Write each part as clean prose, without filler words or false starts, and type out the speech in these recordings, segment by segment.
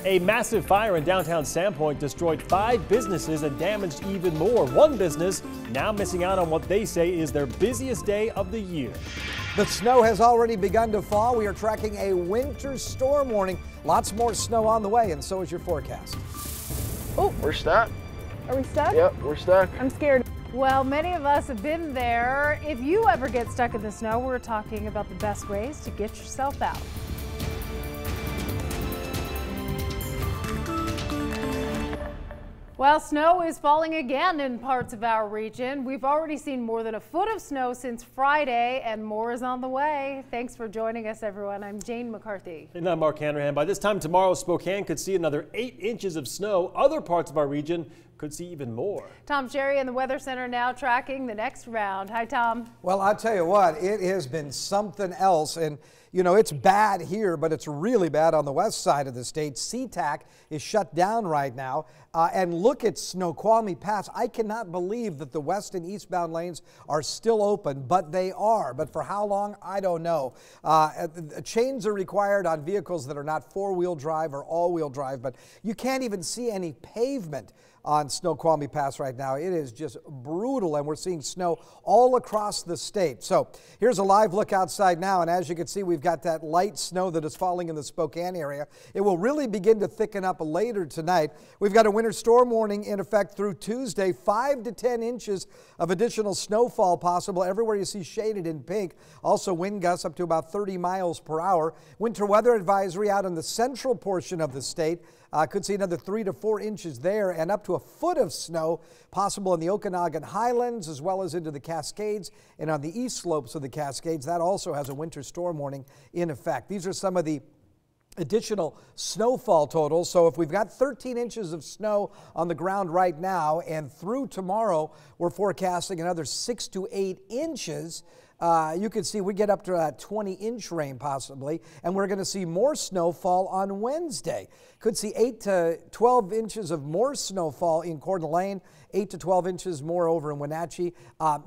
A massive fire in downtown Sandpoint destroyed 5 businesses and damaged even more. One business now missing out on what they say is their busiest day of the year. The snow has already begun to fall. We are tracking a winter storm warning. Lots more snow on the way, and so is your forecast. Oh, we're stuck. Are we stuck? Yep, we're stuck. I'm scared. Well, many of us have been there. If you ever get stuck in the snow, we're talking about the best ways to get yourself out. Well, snow is falling again in parts of our region. We've already seen more than a foot of snow since Friday, and more is on the way. Thanks for joining us, everyone. I'm Jane McCarthy. And I'm Mark Hanrahan. By this time tomorrow, Spokane could see another 8 inches of snow. Other parts of our region could see even more. Tom Sherry in the Weather Center now tracking the next round. Hi, Tom. Well, I'll tell you what, it has been something else. And, you know, it's bad here, but it's really bad on the west side of the state. SeaTac is shut down right now. And look at Snoqualmie Pass. I cannot believe that the west and eastbound lanes are still open, but they are. But for how long, I don't know. Chains are required on vehicles that are not four-wheel drive or all-wheel drive, but you can't even see any pavement on Snoqualmie Pass right now. It is just brutal, and we're seeing snow all across the state. So here's a live look outside now, and as you can see, we've got that light snow that is falling in the Spokane area. It will really begin to thicken up later tonight. We've got a winter storm warning in effect through Tuesday. 5 to 10 inches of additional snowfall possible everywhere you see shaded in pink. Also wind gusts up to about 30 miles per hour. Winter weather advisory out in the central portion of the state. Could see another 3 to 4 inches there, and up to a foot of snow possible in the Okanagan Highlands as well as into the Cascades and on the east slopes of the Cascades. That also has a winter storm warning in effect. These are some of the additional snowfall totals. So if we've got 13 inches of snow on the ground right now, and through tomorrow we're forecasting another 6 to 8 inches, you can see we get up to a 20-inch rain possibly, and we're going to see more snowfall on Wednesday. Could see 8 to 12 inches of more snowfall in Coeur d'Alene, 8 to 12 inches more over in Wenatchee.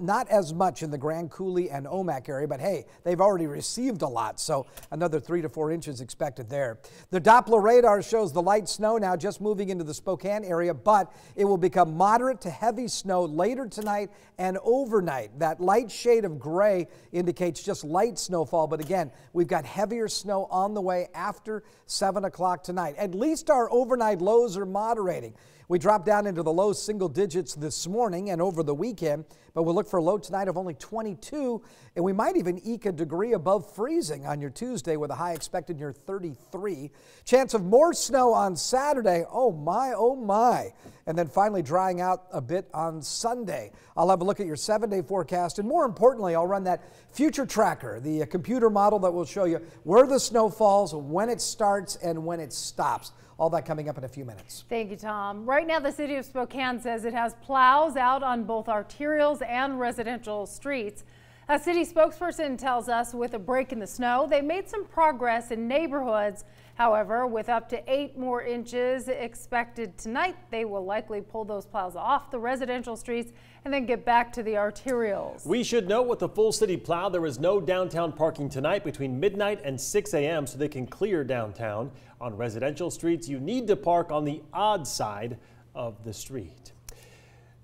Not as much in the Grand Coulee and Omak area, but hey, they've already received a lot, so another 3 to 4 inches expected there. The Doppler radar shows the light snow now just moving into the Spokane area, but it will become moderate to heavy snow later tonight and overnight. That light shade of gray indicates just light snowfall, but again, we've got heavier snow on the way after 7 o'clock tonight. At least our overnight lows are moderating. We dropped down into the low single digits this morning and over the weekend, but we'll look for a low tonight of only 22, and we might even eke a degree above freezing on your Tuesday with a high expected near 33. Chance of more snow on Saturday, oh my, and then finally drying out a bit on Sunday. I'll have a look at your 7-day forecast, and more importantly, I'll run that future tracker, the computer model that will show you where the snow falls, when it starts, and when it stops. All that coming up in a few minutes. Thank you, Tom. Right now, the city of Spokane says it has plows out on both arterials and residential streets. A city spokesperson tells us with a break in the snow, they made some progress in neighborhoods. However, with up to 8 more inches expected tonight, they will likely pull those plows off the residential streets and then get back to the arterials. We should note with the full city plow, there is no downtown parking tonight between midnight and 6 a.m. so they can clear downtown. On residential streets, you need to park on the odd side of the street.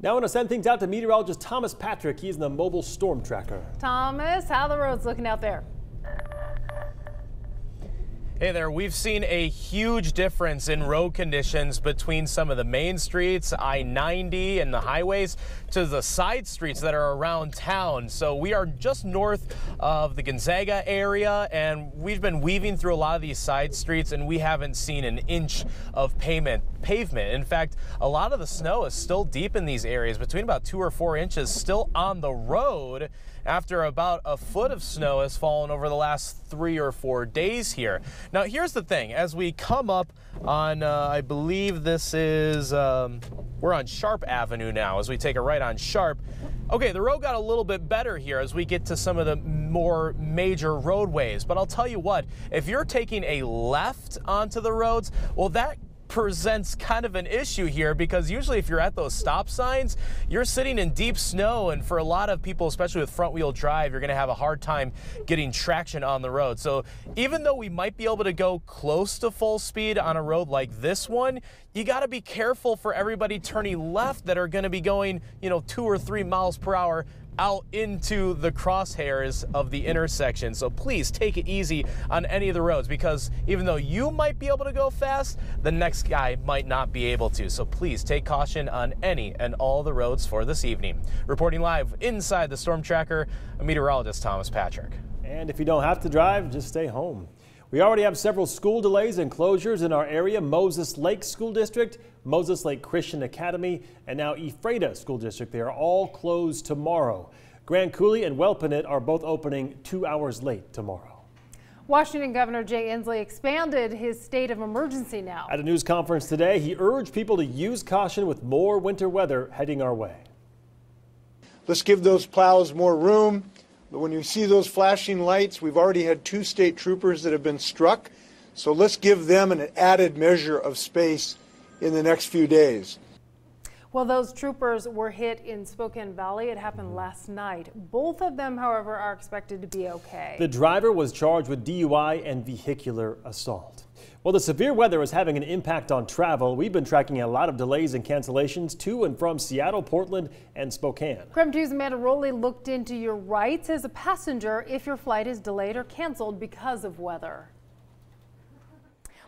Now I want to send things out to meteorologist Thomas Patrick. He's in the mobile storm tracker. Thomas, how are the roads looking out there? Hey there, we've seen a huge difference in road conditions between some of the main streets, I-90 and the highways, to the side streets that are around town. So we are just north of the Gonzaga area, and we've been weaving through a lot of these side streets, and we haven't seen an inch of pavement. In fact, a lot of the snow is still deep in these areas, between about 2 or 4 inches still on the road, after about a foot of snow has fallen over the last 3 or 4 days here. Now, here's the thing. As we come up on, I believe this is, we're on Sharp Avenue now, as we take a right on Sharp. Okay, the road got a little bit better here as we get to some of the more major roadways. But I'll tell you what, if you're taking a left onto the roads, well, that presents kind of an issue here, because usually if you're at those stop signs, you're sitting in deep snow, and for a lot of people, especially with front wheel drive, you're going to have a hard time getting traction on the road. So even though we might be able to go close to full speed on a road like this one, you got to be careful for everybody turning left that are going to be going, 2 or 3 miles per hour out into the crosshairs of the intersection. So please take it easy on any of the roads, because even though you might be able to go fast, the next guy might not be able to. So please take caution on any and all the roads for this evening. Reporting live inside the Storm Tracker, meteorologist Thomas Patrick. And if you don't have to drive, just stay home. We already have several school delays and closures in our area. Moses Lake School District, Moses Lake Christian Academy, and now Ephrata School District. They are all closed tomorrow. Grand Coulee and Welpinit are both opening 2 hours late tomorrow. Washington Governor Jay Inslee expanded his state of emergency now. At a news conference today, he urged people to use caution with more winter weather heading our way. Let's give those plows more room. But when you see those flashing lights, we've already had 2 state troopers that have been struck. So let's give them an added measure of space in the next few days. Well, those troopers were hit in Spokane Valley. It happened last night. Both of them, however, are expected to be okay. The driver was charged with DUI and vehicular assault. Well, the severe weather is having an impact on travel. We've been tracking a lot of delays and cancellations to and from Seattle, Portland, and Spokane. KREM 2's Amanda Rowley looked into your rights as a passenger if your flight is delayed or canceled because of weather.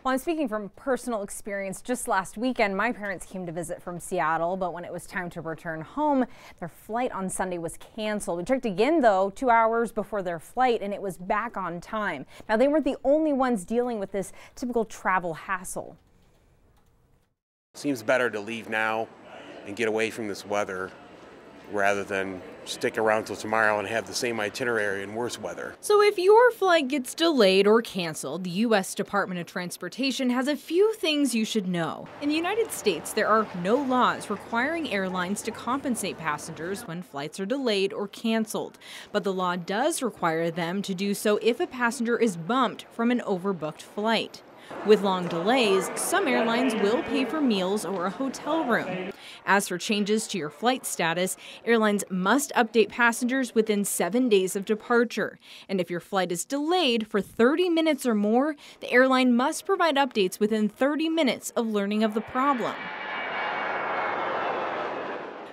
Well, I'm speaking from personal experience. Just last weekend, my parents came to visit from Seattle, but when it was time to return home, their flight on Sunday was canceled. We checked again, though, 2 hours before their flight, and it was back on time. Now, they weren't the only ones dealing with this typical travel hassle. Seems better to leave now and get away from this weather rather than stick around till tomorrow and have the same itinerary in worse weather. So if your flight gets delayed or canceled, the U.S. Department of Transportation has a few things you should know. In the United States, there are no laws requiring airlines to compensate passengers when flights are delayed or canceled. But the law does require them to do so if a passenger is bumped from an overbooked flight. With long delays, some airlines will pay for meals or a hotel room. As for changes to your flight status, airlines must update passengers within 7 days of departure. And if your flight is delayed for 30 minutes or more, the airline must provide updates within 30 minutes of learning of the problem.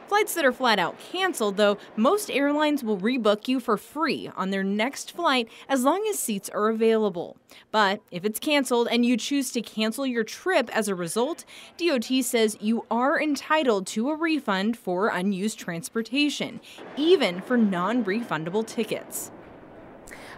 Flights that are flat out canceled, though, most airlines will rebook you for free on their next flight as long as seats are available. But if it's canceled and you choose to cancel your trip as a result, DOT says you are entitled to a refund for unused transportation, even for non-refundable tickets.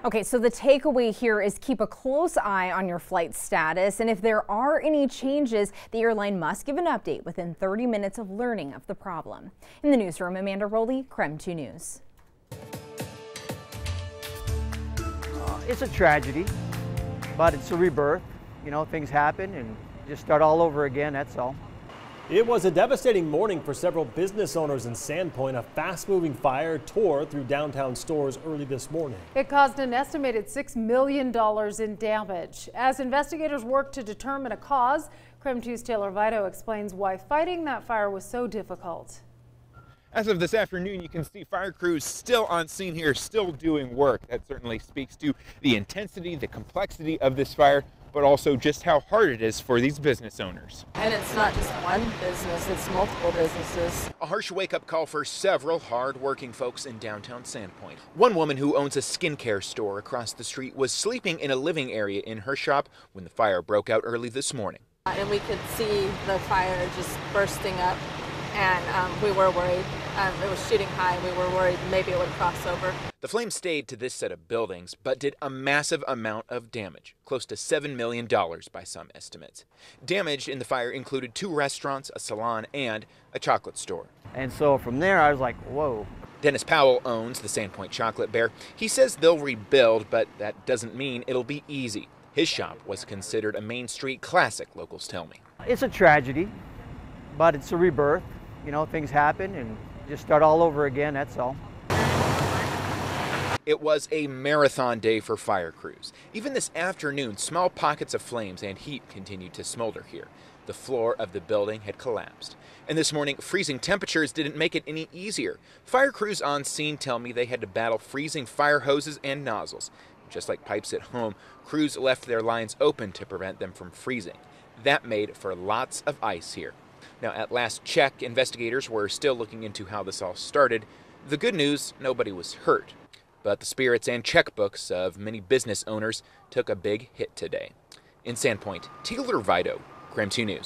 Okay, so the takeaway here is keep a close eye on your flight status, and if there are any changes, the airline must give an update within 30 minutes of learning of the problem. In the newsroom, Amanda Rowley, KREM 2 News. It's a tragedy, but it's a rebirth. You know, things happen and just start all over again, that's all. It was a devastating morning for several business owners in Sandpoint. A fast-moving fire tore through downtown stores early this morning. It caused an estimated $6 million in damage. As investigators work to determine a cause, KREM 2's Taylor Vito explains why fighting that fire was so difficult. As of this afternoon, you can see fire crews still on scene here, still doing work. That certainly speaks to the intensity, the complexity of this fire, but also just how hard it is for these business owners. And it's not just one business, it's multiple businesses. A harsh wake-up call for several hard-working folks in downtown Sandpoint. One woman who owns a skincare store across the street was sleeping in a living area in her shop when the fire broke out early this morning. And we could see the fire just bursting up, and we were worried. It was shooting high. We were worried maybe it would cross over. The flames stayed to this set of buildings, but did a massive amount of damage, close to $7 million by some estimates. Damage in the fire included 2 restaurants, a salon, and a chocolate store. And so from there, I was like, whoa. Dennis Powell owns the Sandpoint Chocolate Bear. He says they'll rebuild, but that doesn't mean it'll be easy. His shop was considered a Main Street classic, locals tell me. It's a tragedy, but it's a rebirth. You know, things happen and just start all over again, that's all. It was a marathon day for fire crews. Even this afternoon, small pockets of flames and heat continued to smolder here. The floor of the building had collapsed. And this morning, freezing temperatures didn't make it any easier. Fire crews on scene tell me they had to battle freezing fire hoses and nozzles. Just like pipes at home, crews left their lines open to prevent them from freezing. That made for lots of ice here. Now, at last check, investigators were still looking into how this all started. The good news, nobody was hurt. But the spirits and checkbooks of many business owners took a big hit today. In Sandpoint, Taylor Vido, KREM 2 News.